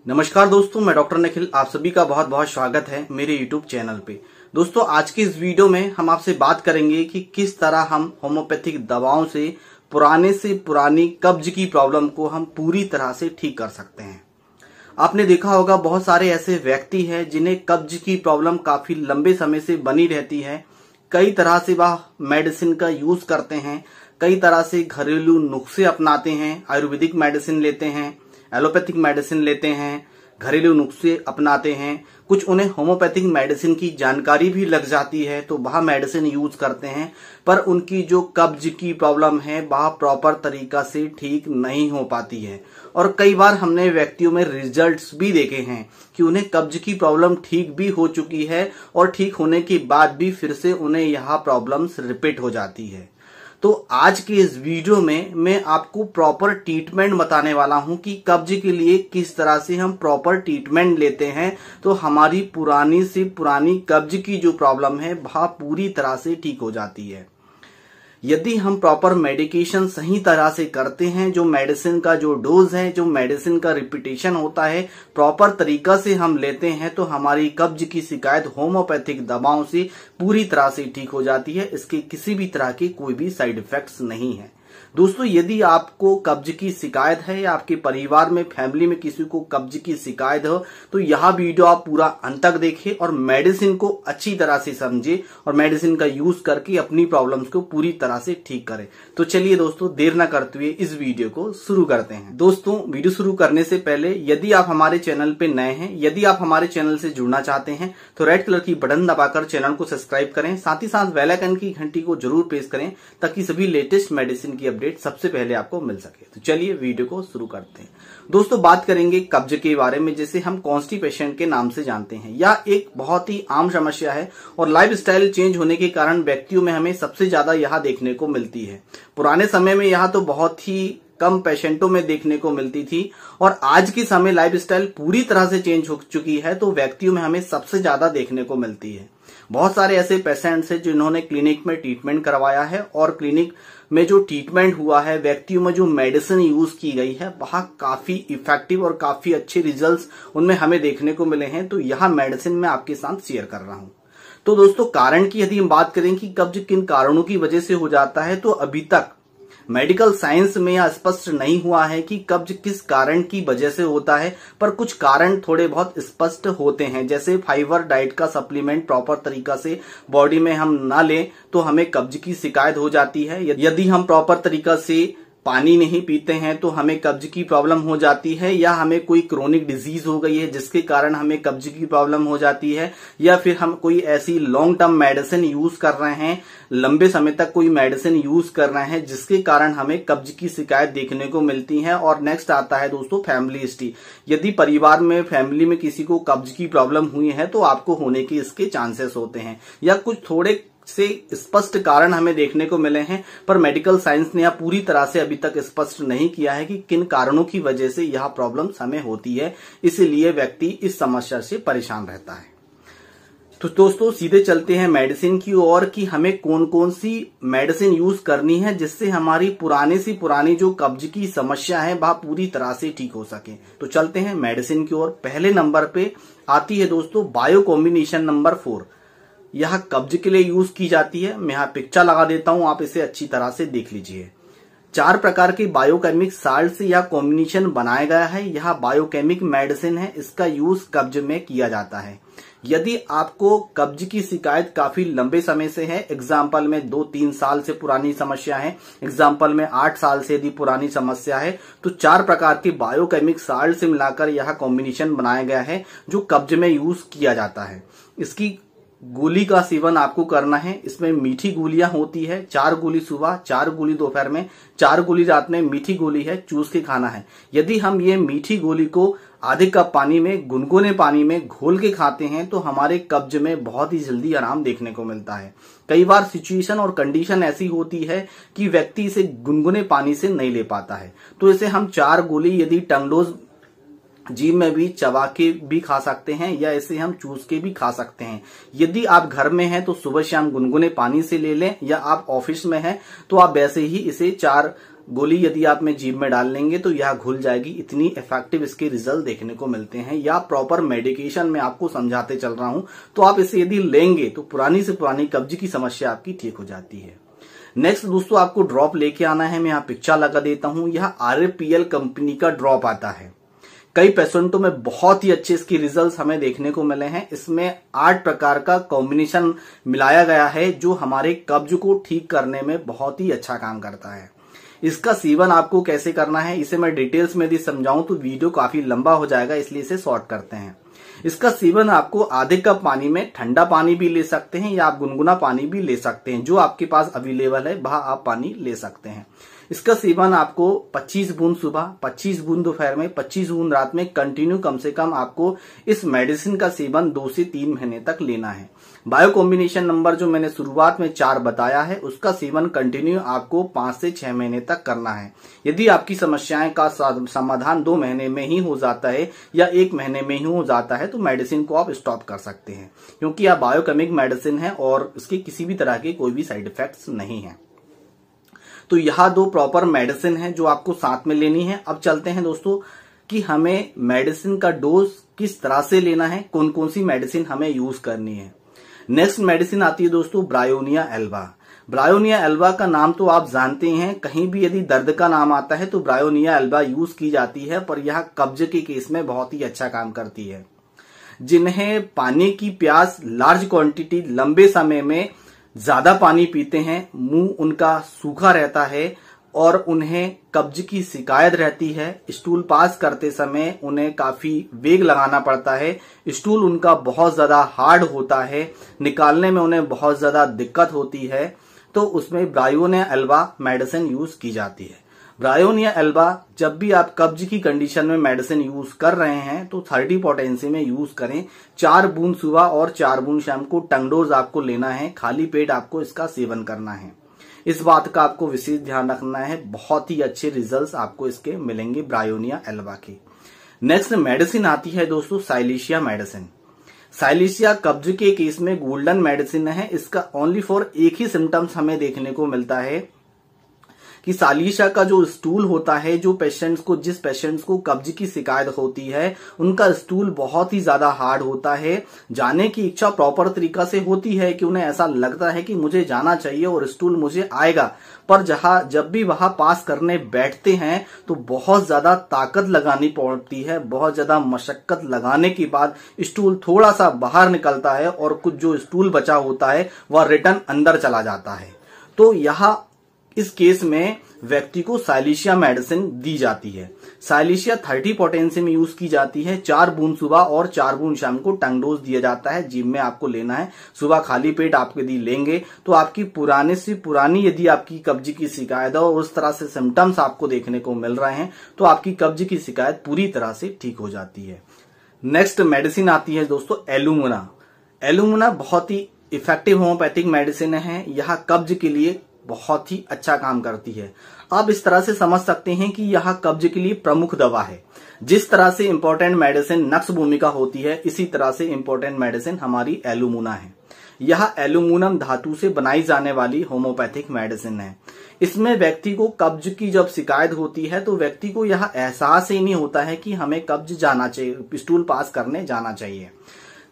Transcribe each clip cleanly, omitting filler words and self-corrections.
नमस्कार दोस्तों, मैं डॉक्टर निखिल। आप सभी का बहुत बहुत स्वागत है मेरे YouTube चैनल पे। दोस्तों, आज की इस वीडियो में हम आपसे बात करेंगे कि किस तरह हम होम्योपैथिक दवाओं से पुरानी कब्ज की प्रॉब्लम को हम पूरी तरह से ठीक कर सकते हैं। आपने देखा होगा बहुत सारे ऐसे व्यक्ति हैं जिन्हें कब्ज की प्रॉब्लम काफी लंबे समय से बनी रहती है। कई तरह से वह मेडिसिन का यूज करते हैं, कई तरह से घरेलू नुस्खे अपनाते हैं, आयुर्वेदिक मेडिसिन लेते हैं, एलोपैथिक मेडिसिन लेते हैं, घरेलू नुस्खे अपनाते हैं। कुछ उन्हें होम्योपैथिक मेडिसिन की जानकारी भी लग जाती है तो वह मेडिसिन यूज करते हैं, पर उनकी जो कब्ज की प्रॉब्लम है वह प्रॉपर तरीका से ठीक नहीं हो पाती है। और कई बार हमने व्यक्तियों में रिजल्ट्स भी देखे हैं कि उन्हें कब्ज की प्रॉब्लम ठीक भी हो चुकी है और ठीक होने के बाद भी फिर से उन्हें यह प्रॉब्लम्स रिपीट हो जाती है। तो आज के इस वीडियो में मैं आपको प्रॉपर ट्रीटमेंट बताने वाला हूं कि कब्ज के लिए किस तरह से हम प्रॉपर ट्रीटमेंट लेते हैं तो हमारी पुरानी से पुरानी कब्ज की जो प्रॉब्लम है वह पूरी तरह से ठीक हो जाती है। यदि हम प्रॉपर मेडिकेशन सही तरह से करते हैं, जो मेडिसिन का जो डोज है, जो मेडिसिन का रिपीटेशन होता है, प्रॉपर तरीका से हम लेते हैं तो हमारी कब्ज की शिकायत होम्योपैथिक दवाओं से पूरी तरह से ठीक हो जाती है। इसके किसी भी तरह के कोई भी साइड इफेक्ट्स नहीं है। दोस्तों, यदि आपको कब्ज की शिकायत है या आपके परिवार में फैमिली में किसी को कब्ज की शिकायत हो तो यह वीडियो आप पूरा अंत तक देखें और मेडिसिन को अच्छी तरह से समझे और मेडिसिन का यूज करके अपनी प्रॉब्लम्स को पूरी तरह से ठीक करें। तो चलिए दोस्तों, देर न करते हुए इस वीडियो को शुरू करते हैं। दोस्तों, वीडियो शुरू करने से पहले यदि आप हमारे चैनल पे नए हैं, यदि आप हमारे चैनल से जुड़ना चाहते हैं तो रेड कलर की बटन दबाकर चैनल को सब्सक्राइब करें। साथ ही साथ बेल आइकन की घंटी को जरूर प्रेस करें ताकि सभी लेटेस्ट मेडिसिन की अपडेट सबसे पहले आपको मिल सके। तो चलिए वीडियो को शुरू करते हैं। दोस्तों, बात करेंगे कब्ज के बारे में, जिसे हम कॉन्स्टिपेशन के नाम से जानते हैं। यह एक बहुत ही आम समस्या है और लाइफस्टाइल चेंज होने के कारण व्यक्तियों में हमें सबसे ज्यादा यह देखने को मिलती है। पुराने समय में यह तो बहुत ही कम पेशेंटों में देखने को मिलती थी और आज के समय लाइफस्टाइल पूरी तरह से चेंज हो चुकी है तो व्यक्तियों में हमें सबसे ज्यादा देखने को मिलती है। बहुत सारे ऐसे पेशेंट्स हैं जिन्होंने क्लिनिक में ट्रीटमेंट करवाया है और क्लिनिक में जो ट्रीटमेंट हुआ है, व्यक्तियों में जो मेडिसिन यूज की गई है वह काफी इफेक्टिव और काफी अच्छे रिजल्ट्स उनमें हमें देखने को मिले हैं। तो यह मेडिसिन मैं आपके साथ शेयर कर रहा हूं। तो दोस्तों, कारण की यदि हम बात करें कि कब्ज किन कारणों की वजह से हो जाता है तो अभी तक मेडिकल साइंस में यह स्पष्ट नहीं हुआ है कि कब्ज किस कारण की वजह से होता है, पर कुछ कारण थोड़े बहुत स्पष्ट होते हैं। जैसे फाइबर डाइट का सप्लीमेंट प्रॉपर तरीका से बॉडी में हम ना लें तो हमें कब्ज की शिकायत हो जाती है। यदि हम प्रॉपर तरीका से पानी नहीं पीते हैं तो हमें कब्ज की प्रॉब्लम हो जाती है, या हमें कोई क्रोनिक डिजीज हो गई है जिसके कारण हमें कब्ज की प्रॉब्लम हो जाती है, या फिर हम कोई ऐसी लॉन्ग टर्म मेडिसिन यूज कर रहे हैं, लंबे समय तक कोई मेडिसिन यूज कर रहे हैं जिसके कारण हमें कब्ज की शिकायत देखने को मिलती है। और नेक्स्ट आता है दोस्तों फैमिली हिस्ट्री। यदि परिवार में फैमिली में किसी को कब्ज की प्रॉब्लम हुई है तो आपको होने के इसके चांसेस होते हैं, या कुछ थोड़े से स्पष्ट कारण हमें देखने को मिले हैं, पर मेडिकल साइंस ने यह पूरी तरह से अभी तक स्पष्ट नहीं किया है कि किन कारणों की वजह से यह प्रॉब्लम्स हमें होती है। इसीलिए व्यक्ति इस समस्या से परेशान रहता है। तो दोस्तों, सीधे चलते हैं मेडिसिन की ओर कि हमें कौन कौन सी मेडिसिन यूज करनी है जिससे हमारी पुराने से पुरानी जो कब्ज की समस्या है वह पूरी तरह से ठीक हो सके। तो चलते हैं मेडिसिन की ओर। पहले नंबर पे आती है दोस्तों बायो कॉम्बिनेशन नंबर 4। यह कब्ज के लिए यूज की जाती है। मैं यहाँ पिक्चर लगा देता हूं, आप इसे अच्छी तरह से देख लीजिए। 4 प्रकार के बायोकेमिक साल्ट से यह कॉम्बिनेशन बनाया गया है। यह बायोकेमिक मेडिसिन है, इसका यूज कब्ज में किया जाता है। यदि आपको कब्ज की शिकायत काफी लंबे समय से है, एग्जाम्पल में 2-3 साल से पुरानी समस्या है, एग्जाम्पल में 8 साल से यदि पुरानी समस्या है, तो 4 प्रकार के बायोकेमिक साल्ट से मिलाकर यह कॉम्बिनेशन बनाया गया है जो कब्ज में यूज किया जाता है। इसकी गोली का सेवन आपको करना है। इसमें मीठी गोलियां होती है, 4 गोली सुबह, 4 गोली दोपहर में, 4 गोली रात में। मीठी गोली है, चूस के खाना है। यदि हम ये मीठी गोली को आधे कप पानी में, गुनगुने पानी में घोल के खाते हैं तो हमारे कब्ज में बहुत ही जल्दी आराम देखने को मिलता है। कई बार सिचुएशन और कंडीशन ऐसी होती है कि व्यक्ति इसे गुनगुने पानी से नहीं ले पाता है, तो इसे हम 4 गोली यदि टंगडोज जीभ में भी चबा के भी खा सकते हैं या इसे हम चूस के भी खा सकते हैं। यदि आप घर में हैं तो सुबह शाम गुनगुने पानी से ले लें, या आप ऑफिस में हैं तो आप वैसे ही इसे 4 गोली यदि आप में जीभ में डाल लेंगे तो यह घुल जाएगी। इतनी इफेक्टिव इसके रिजल्ट देखने को मिलते हैं। या प्रॉपर मेडिकेशन में आपको समझाते चल रहा हूं, तो आप इसे यदि लेंगे तो पुरानी से पुरानी कब्ज की समस्या आपकी ठीक हो जाती है। नेक्स्ट दोस्तों, आपको ड्रॉप लेके आना है। मैं यहाँ पिक्चर लगा देता हूं। यह RAPL कंपनी का ड्रॉप आता है। कई पेशेंटों में बहुत ही अच्छे इसके रिजल्ट्स हमें देखने को मिले हैं। इसमें 8 प्रकार का कॉम्बिनेशन मिलाया गया है जो हमारे कब्ज को ठीक करने में बहुत ही अच्छा काम करता है। इसका सेवन आपको कैसे करना है, इसे मैं डिटेल्स में यदि समझाऊं तो वीडियो काफी लंबा हो जाएगा, इसलिए इसे शॉर्ट करते हैं। इसका सेवन आपको आधे कप पानी में, ठंडा पानी भी ले सकते हैं या आप गुनगुना पानी भी ले सकते हैं, जो आपके पास अवेलेबल है वह आप पानी ले सकते हैं। इसका सेवन आपको 25 बूंद सुबह, 25 बूंद दोपहर में, 25 बूंद रात में कंटिन्यू कम से कम आपको इस मेडिसिन का सेवन 2 से 3 महीने तक लेना है। बायो कॉम्बिनेशन नंबर जो मैंने शुरुआत में 4 बताया है, उसका सेवन कंटिन्यू आपको 5 से 6 महीने तक करना है। यदि आपकी समस्याएं का समाधान 2 महीने में ही हो जाता है या 1 महीने में ही हो जाता है तो मेडिसिन को आप स्टॉप कर सकते हैं, क्योंकि यह बायोकेमिक मेडिसिन है और इसके किसी भी तरह के कोई भी साइड इफेक्ट्स नहीं है। तो यह 2 प्रॉपर मेडिसिन है जो आपको साथ में लेनी है। अब चलते हैं दोस्तों कि हमें मेडिसिन का डोज किस तरह से लेना है, कौन कौन सी मेडिसिन हमें यूज करनी है। नेक्स्ट मेडिसिन आती है दोस्तों ब्रायोनिया एल्बा। ब्रायोनिया एल्बा का नाम तो आप जानते हैं, कहीं भी यदि दर्द का नाम आता है तो ब्रायोनिया एल्बा यूज की जाती है, पर यह कब्ज के केस में बहुत ही अच्छा काम करती है। जिन्हें पानी की प्यास, लार्ज क्वांटिटी, लंबे समय में ज्यादा पानी पीते हैं, मुंह उनका सूखा रहता है और उन्हें कब्ज की शिकायत रहती है, स्टूल पास करते समय उन्हें काफी वेग लगाना पड़ता है, स्टूल उनका बहुत ज्यादा हार्ड होता है, निकालने में उन्हें बहुत ज्यादा दिक्कत होती है, तो उसमें ब्रायोनिया एल्बा मेडिसिन यूज की जाती है। ब्रायोनिया एल्बा जब भी आप कब्ज की कंडीशन में मेडिसिन यूज कर रहे हैं तो 30 पोटेंसी में यूज करें। 4 बूंद सुबह और 4 बूंद शाम को टंग डोज आपको लेना है। खाली पेट आपको इसका सेवन करना है। इस बात का आपको विशेष ध्यान रखना है। बहुत ही अच्छे रिजल्ट्स आपको इसके मिलेंगे ब्रायोनिया एल्बा के। नेक्स्ट मेडिसिन आती है दोस्तों साइलेशिया मेडिसिन। साइलेशिया कब्ज के केस में गोल्डन मेडिसिन है। इसका ओनली फॉर एक ही सिम्टम्स हमें देखने को मिलता है कि साइलेशिया का जो स्टूल होता है, जिस पेशेंट्स को कब्ज की शिकायत होती है, उनका स्टूल बहुत ही ज्यादा हार्ड होता है। जाने की इच्छा प्रॉपर तरीका से होती है कि उन्हें ऐसा लगता है कि मुझे जाना चाहिए और स्टूल मुझे आएगा, पर जब भी वहां पास करने बैठते हैं तो बहुत ज्यादा ताकत लगानी पड़ती है। बहुत ज्यादा मशक्कत लगाने के बाद स्टूल थोड़ा सा बाहर निकलता है और कुछ जो स्टूल बचा होता है वह रिटर्न अंदर चला जाता है। तो यह इस केस में व्यक्ति को साइलेशिया मेडिसिन दी जाती है। साइलेशिया 30 पोटेंसी में यूज की जाती है। 4 बूंद सुबह और 4 बूंद शाम को टंग डोज दिया जाता है। जिम में आपको लेना है। सुबह खाली पेट आप यदि लेंगे तो आपकी पुराने से पुरानी यदि आपकी कब्ज की शिकायत है और उस तरह से सिम्टम्स आपको देखने को मिल रहे हैं तो आपकी कब्ज की शिकायत पूरी तरह से ठीक हो जाती है। नेक्स्ट मेडिसिन आती है दोस्तों एलुमिना। एलुमिना बहुत ही इफेक्टिव होम्योपैथिक मेडिसिन है। यह कब्ज के लिए बहुत ही अच्छा काम करती है। आप इस तरह से समझ सकते हैं कि यह कब्ज के लिए प्रमुख दवा है। जिस तरह से इंपॉर्टेंट मेडिसिन नक्स भूमिका होती है, इसी तरह से इंपॉर्टेंट मेडिसिन हमारी एलुमिना है। यह एल्यूमिनियम धातु से बनाई जाने वाली होम्योपैथिक मेडिसिन है। इसमें व्यक्ति को कब्ज की जब शिकायत होती है तो व्यक्ति को यह एहसास ही नहीं होता है कि हमें कब्ज जाना चाहिए, स्टूल पास करने जाना चाहिए।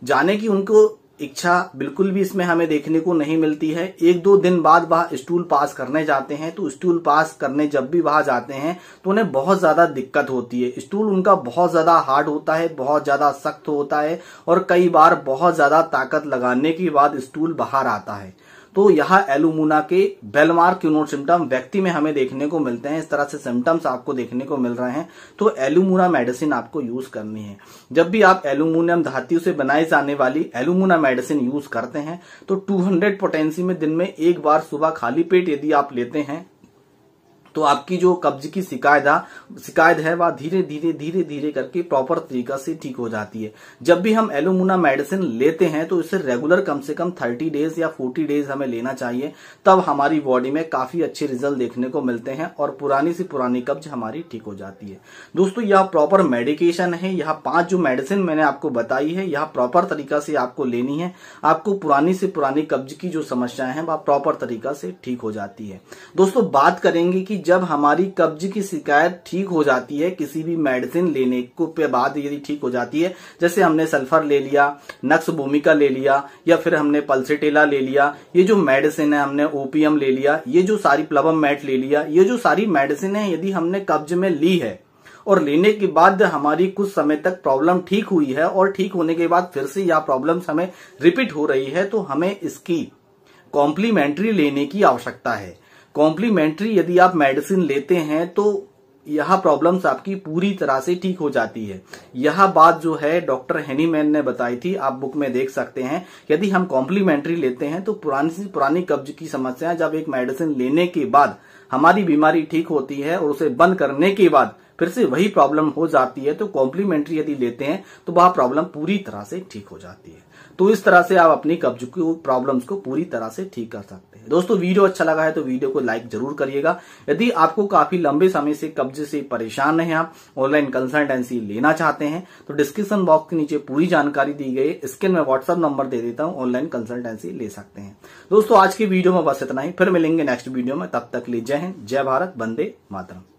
जाने की उनको इच्छा बिल्कुल भी इसमें हमें देखने को नहीं मिलती है। 1-2 दिन बाद वह स्टूल पास करने जाते हैं तो स्टूल पास करने जब भी वहां जाते हैं तो उन्हें बहुत ज्यादा दिक्कत होती है। स्टूल उनका बहुत ज्यादा हार्ड होता है, बहुत ज्यादा सख्त होता है और कई बार बहुत ज्यादा ताकत लगाने के बाद स्टूल बाहर आता है। तो यह एलुमिना के बेलमार्क यूनिट सिम्टम व्यक्ति में हमें देखने को मिलते हैं। इस तरह से सिम्टम्स आपको देखने को मिल रहे हैं तो एलुमिना मेडिसिन आपको यूज करनी है। जब भी आप एल्यूमिनियम धातु से बनाई जाने वाली एलुमिना मेडिसिन यूज करते हैं तो 200 पोटेंसी में दिन में एक बार सुबह खाली पेट यदि आप लेते हैं तो आपकी जो कब्ज की शिकायत है वह धीरे धीरे करके प्रॉपर तरीका से ठीक हो जाती है। जब भी हम एलुमिना मेडिसिन लेते हैं तो इसे रेगुलर कम से कम 30 डेज या 40 डेज हमें लेना चाहिए, तब हमारी बॉडी में काफी अच्छे रिजल्ट देखने को मिलते हैं और पुरानी से पुरानी कब्ज हमारी ठीक हो जाती है। दोस्तों यह प्रॉपर मेडिकेशन है। यह 5 जो मेडिसिन मैंने आपको बताई है यह प्रॉपर तरीका से आपको लेनी है। आपको पुरानी से पुरानी कब्ज की जो समस्याएं हैं वह प्रॉपर तरीका से ठीक हो जाती है। दोस्तों बात करेंगे कि जब हमारी कब्ज की शिकायत ठीक हो जाती है, किसी भी मेडिसिन लेने के बाद यदि ठीक हो जाती है, जैसे हमने सल्फर ले लिया, नक्स भूमिका ले लिया, या फिर हमने पल्सेटेला ले लिया, ये जो मेडिसिन है, हमने ओपियम ले लिया, ये जो सारी प्लवम मैट ले लिया, ये जो सारी मेडिसिन है यदि हमने कब्ज में ली है और लेने के बाद हमारी कुछ समय तक प्रॉब्लम ठीक हुई है और ठीक होने के बाद फिर से यह प्रॉब्लम हमें रिपीट हो रही है, तो हमें इसकी कॉम्प्लीमेंट्री लेने की आवश्यकता है। कॉम्प्लीमेंट्री यदि आप मेडिसिन लेते हैं तो यह प्रॉब्लम्स आपकी पूरी तरह से ठीक हो जाती है। यह बात जो है डॉक्टर हेनीमैन ने बताई थी, आप बुक में देख सकते हैं। यदि हम कॉम्प्लीमेंट्री लेते हैं तो पुरानी से पुरानी कब्ज की समस्या, जब एक मेडिसिन लेने के बाद हमारी बीमारी ठीक होती है और उसे बंद करने के बाद फिर से वही प्रॉब्लम हो जाती है, तो कॉम्प्लीमेंट्री यदि लेते हैं तो वह प्रॉब्लम पूरी तरह से ठीक हो जाती है। तो इस तरह से आप अपनी कब्ज की प्रॉब्लम्स को पूरी तरह से ठीक कर सकते हैं। दोस्तों, वीडियो अच्छा लगा है तो वीडियो को लाइक जरूर करिएगा। यदि आपको काफी लंबे समय से कब्ज से परेशान हैं, आप ऑनलाइन कंसल्टेंसी लेना चाहते हैं, तो डिस्क्रिप्शन बॉक्स के नीचे पूरी जानकारी दी गई, स्क्रीन में व्हाट्सएप नंबर दे देता हूं, ऑनलाइन कंसल्टेंसी ले सकते हैं। दोस्तों, आज की वीडियो में बस इतना ही, फिर मिलेंगे नेक्स्ट वीडियो में। तब तक लिए जय हिंद, जय भारत, वंदे मातरम।